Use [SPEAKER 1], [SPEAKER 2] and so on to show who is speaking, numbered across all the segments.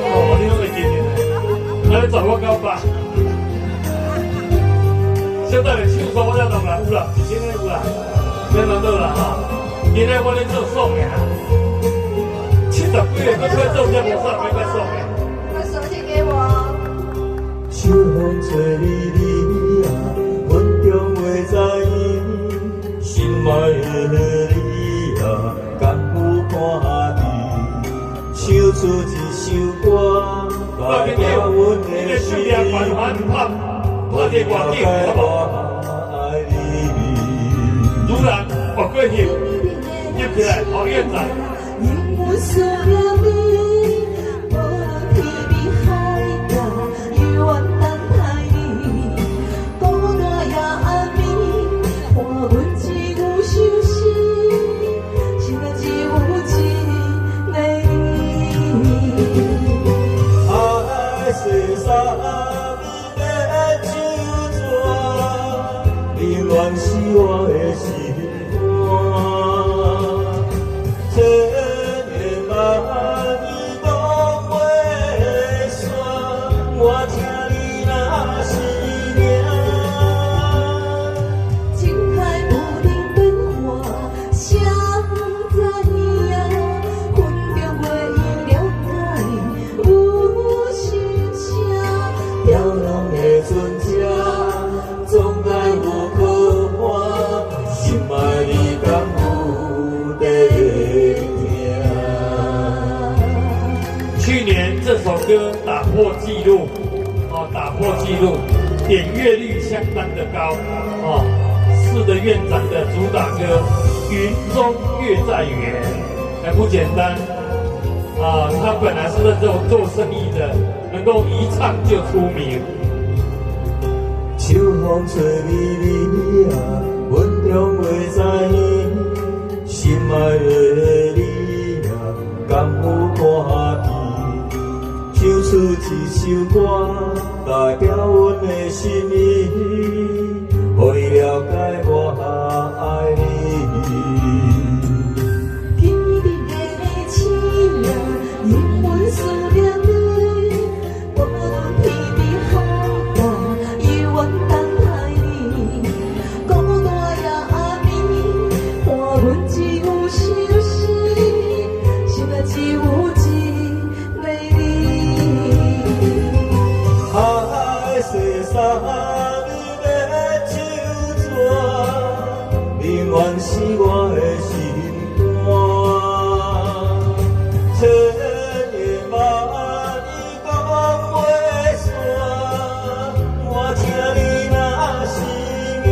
[SPEAKER 1] 哦，你拢会记得，那你找我搞吧。现在的手刷我了弄啦，有啦，1000个有啦，免烦恼啦哈。今仔我咧做送嘅，70几个都快做这无啥，快送嘅。
[SPEAKER 2] 把手机给我。
[SPEAKER 3] 秋风吹你你啊，阮中袂知影，心爱的你啊，甘有看见？唱出一首歌，代表阮的心，
[SPEAKER 1] 我哋外景好不好？突然滑过去，接起来好院长。
[SPEAKER 2] 我思念你，我天边海角，永远等待你。孤单夜暗暝，看阮一有伤心，心内只有一个你。
[SPEAKER 3] 爱世上你的手纸，永远是我的心肝。千言万语讲袂煞，我听你若是命。
[SPEAKER 2] 情海不停变化，谁知影？分中袂意了解，有心声。
[SPEAKER 3] 飘浪的船只，总爱有可看，心爱你敢有在听？
[SPEAKER 1] 去年这首歌打破纪录，打破纪录，点阅率相当的高，是的院长的主打歌《云中月在圆》，还不简单，他本来是在做生意的，能够一唱就出名。
[SPEAKER 3] 秋风吹你你啊，阮中袂知影，心爱的你啊，敢有看见？唱出一首歌，代表阮的心意，互你了解我爱你。
[SPEAKER 2] 天边的星啊，永远思念你。我天边海角，永远等待你。孤单夜暗暝，看阮只有伤心，心内只有一个你。
[SPEAKER 3] 爱世上你的手纸，永远是我的心肝。千言万语讲袂煞，我听你若是命。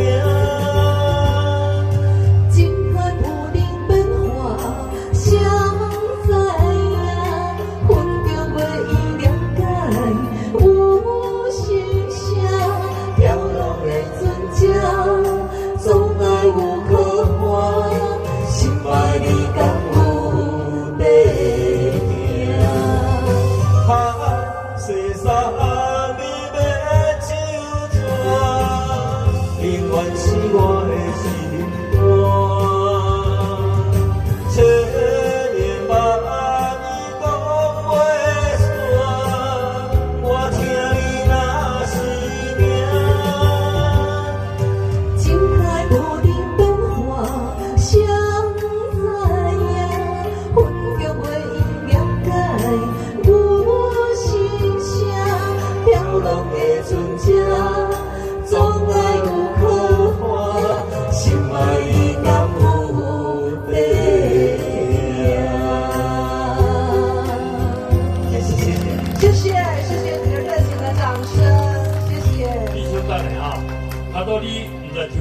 [SPEAKER 2] 情海不停变化，谁知影？分中袂意了解，有心声。飘浪的船只，总爱有可看，心爱你敢有在听？
[SPEAKER 3] 世上你的手纸，永远是我的心肝。千言万语讲袂煞，我听你若是命。
[SPEAKER 2] 情海不停变化，谁知影？分中袂意了解，有心声。飘浪的船只，总爱有可看，心爱你敢有在听？谢谢你的热情的掌声，谢谢。
[SPEAKER 1] 你收到了啊，他说你唔在抽。